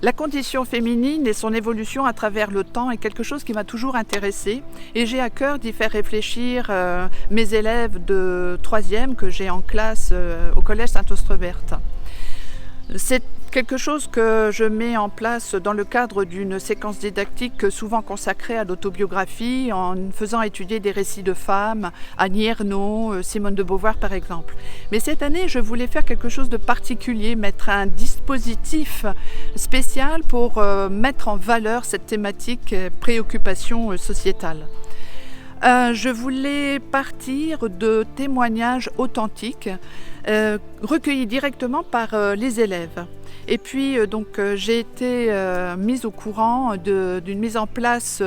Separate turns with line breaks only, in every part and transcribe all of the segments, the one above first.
La condition féminine et son évolution à travers le temps est quelque chose qui m'a toujours intéressée et j'ai à cœur d'y faire réfléchir mes élèves de 3e que j'ai en classe au collège Saint-Austrebert. C'est quelque chose que je mets en place dans le cadre d'une séquence didactique souvent consacrée à l'autobiographie en faisant étudier des récits de femmes, Annie Ernaux, Simone de Beauvoir par exemple. Mais cette année, je voulais faire quelque chose de particulier, mettre un dispositif spécial pour mettre en valeur cette thématique préoccupation sociétale. Je voulais partir de témoignages authentiques recueillis directement par les élèves. Et puis j'ai été mise au courant d'une mise en place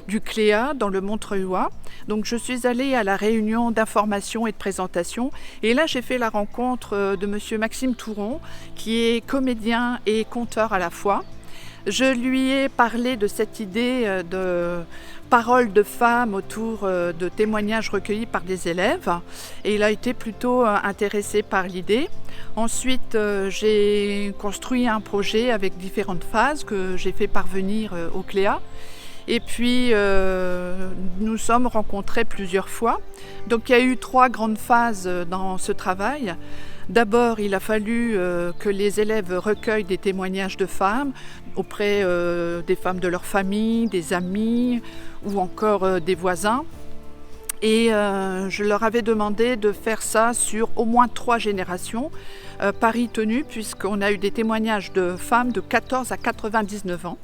du CLEA dans le Montreuilois. Donc je suis allée à la réunion d'information et de présentation et là j'ai fait la rencontre de monsieur Maxime Touron qui est comédien et conteur à la fois. Je lui ai parlé de cette idée de paroles de femmes autour de témoignages recueillis par des élèves et il a été plutôt intéressé par l'idée. Ensuite, j'ai construit un projet avec différentes phases que j'ai fait parvenir au CLEA. Et puis, nous sommes rencontrés plusieurs fois. Donc, il y a eu 3 grandes phases dans ce travail. D'abord, il a fallu que les élèves recueillent des témoignages de femmes auprès des femmes de leur famille, des amis ou encore des voisins. Et je leur avais demandé de faire ça sur au moins 3 générations, pari tenu, puisqu'on a eu des témoignages de femmes de 14 à 99 ans.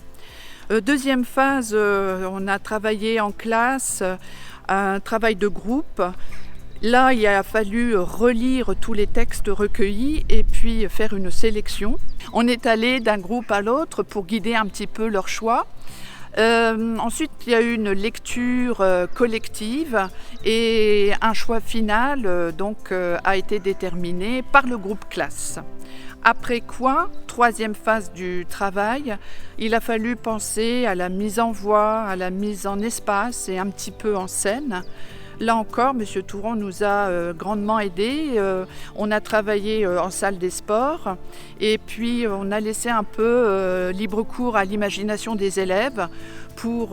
Deuxième phase, on a travaillé en classe, un travail de groupe. Là, il a fallu relire tous les textes recueillis et puis faire une sélection. On est allé d'un groupe à l'autre pour guider un petit peu leur choix. Ensuite, il y a eu une lecture collective et un choix final a été déterminé par le groupe classe. Après quoi, 3e phase du travail, il a fallu penser à la mise en voix, à la mise en espace et un petit peu en scène. Là encore, M. Touron nous a grandement aidés. On a travaillé en salle des sports et puis on a laissé un peu libre cours à l'imagination des élèves pour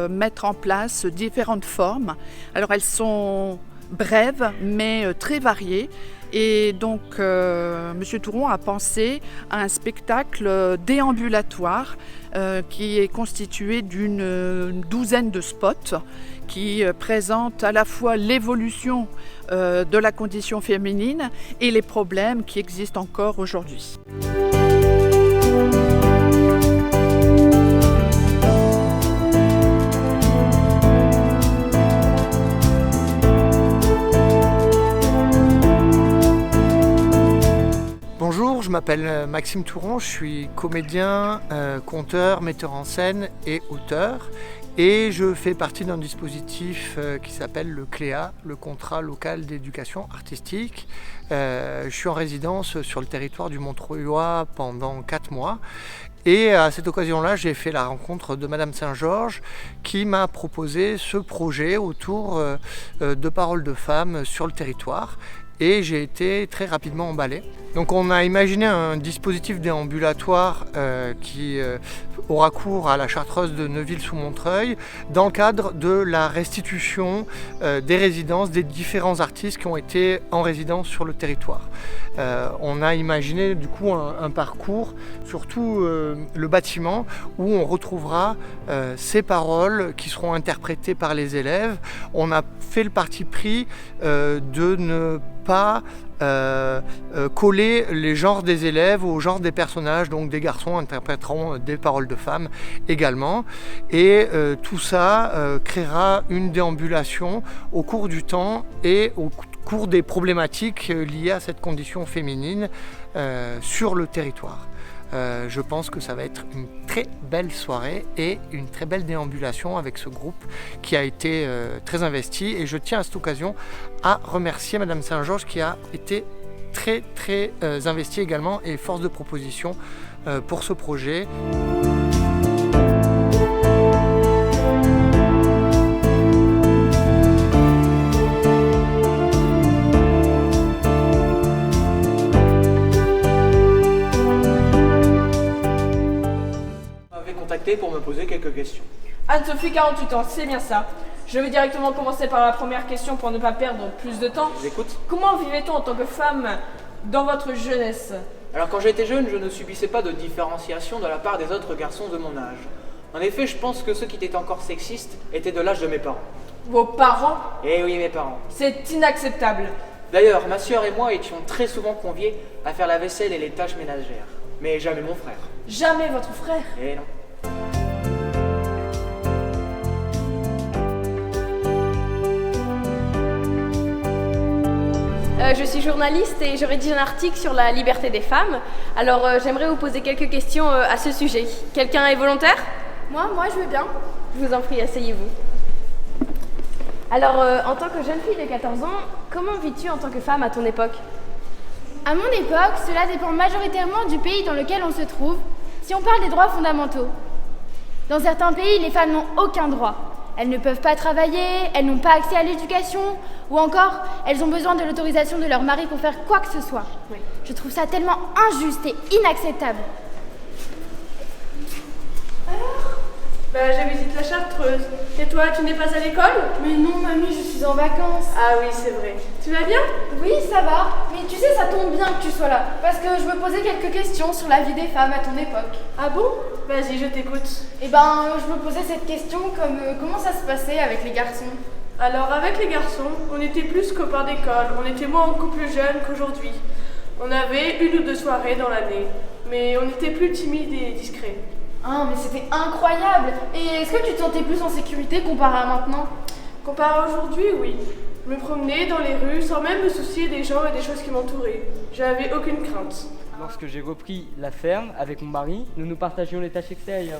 mettre en place différentes formes. Alors elles sont brèves mais très variées. Et donc, M. Touron a pensé à un spectacle déambulatoire qui est constitué d'une douzaine de spots qui présentent à la fois l'évolution de la condition féminine et les problèmes qui existent encore aujourd'hui.
Bonjour, je m'appelle Maxime Touron, je suis comédien, conteur, metteur en scène et auteur. Et je fais partie d'un dispositif qui s'appelle le CLEA, le contrat local d'éducation artistique. Je suis en résidence sur le territoire du Montreuilois pendant 4 mois. Et à cette occasion-là, j'ai fait la rencontre de Madame Saint-Georges qui m'a proposé ce projet autour de paroles de femmes sur le territoire. Et j'ai été très rapidement emballé. Donc on a imaginé un dispositif déambulatoire qui aura cours à la Chartreuse de Neuville-sous-Montreuil dans le cadre de la restitution des résidences des différents artistes qui ont été en résidence sur le territoire. On a imaginé du coup un parcours, surtout le bâtiment, où on retrouvera ces paroles qui seront interprétées par les élèves. On a fait le parti pris de ne pas coller les genres des élèves au genre des personnages, donc des garçons interpréteront des paroles de femmes également, et tout ça créera une déambulation au cours du temps et au cours des problématiques liées à cette condition féminine sur le territoire. Je pense que ça va être une très belle soirée et une très belle déambulation avec ce groupe qui a été très investi. Et je tiens à cette occasion à remercier Madame Saint-Georges qui a été très investie également et force de proposition pour ce projet.
accepté pour me poser quelques questions.
Anne-Sophie, 48 ans, c'est bien ça. Je vais directement commencer par la première question pour ne pas perdre plus de temps.
Je vous écoute.
Comment vivait-on en tant que femme dans votre jeunesse?
Alors quand j'étais jeune, je ne subissais pas de différenciation de la part des autres garçons de mon âge. En effet, je pense que ceux qui étaient encore sexistes étaient de l'âge de mes parents.
Vos parents?
Eh oui, mes parents.
C'est inacceptable.
D'ailleurs, ma sœur et moi étions très souvent conviés à faire la vaisselle et les tâches ménagères. Mais jamais mon frère.
Jamais votre frère?
Eh non.
Je suis journaliste et je rédige un article sur la liberté des femmes. Alors j'aimerais vous poser quelques questions à ce sujet. Quelqu'un est volontaire?
Moi je veux bien.
Je vous en prie, asseyez-vous. Alors en tant que jeune fille de 14 ans, comment vis-tu en tant que femme à ton époque?
À mon époque, cela dépend majoritairement du pays dans lequel on se trouve, si on parle des droits fondamentaux. Dans certains pays, les femmes n'ont aucun droit. Elles ne peuvent pas travailler, elles n'ont pas accès à l'éducation, ou encore, elles ont besoin de l'autorisation de leur mari pour faire quoi que ce soit.
Oui.
Je trouve ça tellement injuste et inacceptable.
Je visite la Chartreuse. Et toi, tu n'es pas à l'école?
Mais non, mamie, je suis en vacances.
Ah oui, c'est vrai. Tu vas bien?
Oui, ça va, mais tu sais, ça tombe bien que tu sois là, parce que je me posais quelques questions sur la vie des femmes à ton époque.
Ah bon? Vas-y, je t'écoute.
Je me posais cette question comme comment ça se passait avec les garçons.
Alors, avec les garçons, on était plus copains d'école, on était beaucoup plus jeunes qu'aujourd'hui. On avait 1 ou 2 soirées dans l'année, mais on était plus timides et discrets.
Ah, mais c'était incroyable! Et est-ce que tu te sentais plus en sécurité comparé à maintenant?
Comparé à aujourd'hui, oui. Je me promenais dans les rues sans même me soucier des gens et des choses qui m'entouraient. J'avais aucune crainte.
Lorsque j'ai repris la ferme avec mon mari, nous partagions les tâches extérieures.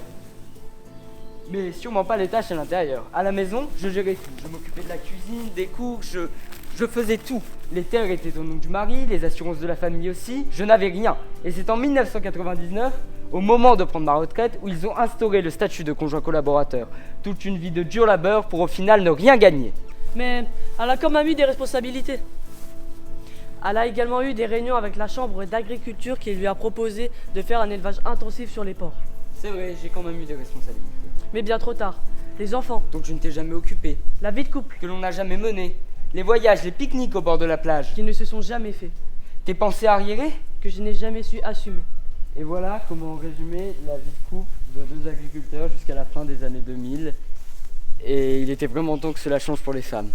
Mais sûrement pas les tâches à l'intérieur. À la maison, je gérais tout. Je m'occupais de la cuisine, des cours, je faisais tout. Les terres étaient au nom du mari, les assurances de la famille aussi. Je n'avais rien. Et c'est en 1999, au moment de prendre ma retraite, où ils ont instauré le statut de conjoint collaborateur. Toute une vie de dur labeur pour au final ne rien gagner.
Mais elle a quand même eu des responsabilités. Elle a également eu des réunions avec la chambre d'agriculture qui lui a proposé de faire un élevage intensif sur les porcs.
C'est vrai, j'ai quand même eu des responsabilités.
Mais bien trop tard. Les enfants,
Donc je ne t'ai jamais occupé,
la vie de couple,
que l'on n'a jamais mené. Les voyages, les pique-niques au bord de la plage.
qui ne se sont jamais faits,
Tes pensées arriérées.
que je n'ai jamais su assumer.
Et voilà comment résumer la vie de couple de 2 agriculteurs jusqu'à la fin des années 2000. Et il était vraiment temps que cela change pour les femmes.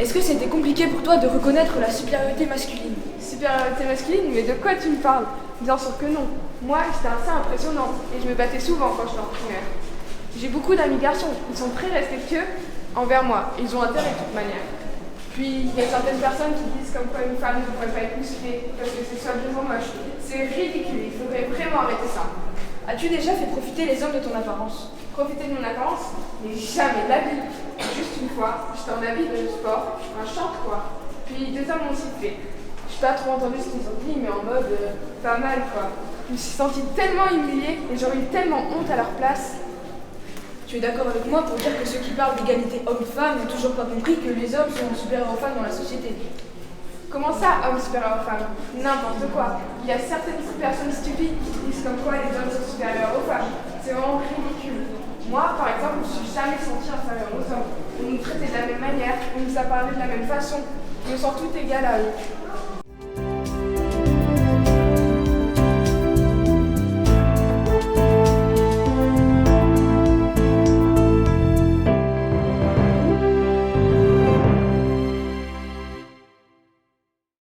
Est-ce que c'était compliqué pour toi de reconnaître la supériorité masculine?
Supériorité masculine? Mais de quoi tu me parles? Bien sûr que non. Moi, j'étais assez impressionnante et je me battais souvent quand j'étais en primaire. J'ai beaucoup d'amis garçons, ils sont très respectueux envers moi, ils ont intérêt de toute manière. Puis, il y a certaines personnes qui disent comme quoi une femme ne devrait pas être musclée parce que c'est soi-disant moche. C'est ridicule, il faudrait vraiment arrêter ça.
As-tu déjà fait profiter les hommes de ton apparence?
Profiter de mon apparence? Mais jamais de la vie. Juste une fois, j'étais en habit de sport, un short quoi. Puis 2 hommes m'ont sifflé. J'ai pas trop entendu ce qu'ils ont dit, mais en mode pas mal quoi. Je me suis sentie tellement humiliée et j'aurais eu tellement honte à leur place.
Tu es d'accord avec moi pour dire que ceux qui parlent d'égalité homme-femme n'ont toujours pas compris que les hommes sont supérieurs aux femmes dans la société?
Comment ça, homme supérieur aux femmes? N'importe quoi. Il y a certaines personnes stupides qui disent comme quoi les hommes sont supérieurs aux femmes. C'est vraiment ridicule. Moi, par exemple, je ne me suis jamais sentie inférieure aux hommes. On nous traitait de la même manière, on nous a parlé de la même façon. On nous sent tout égal à eux.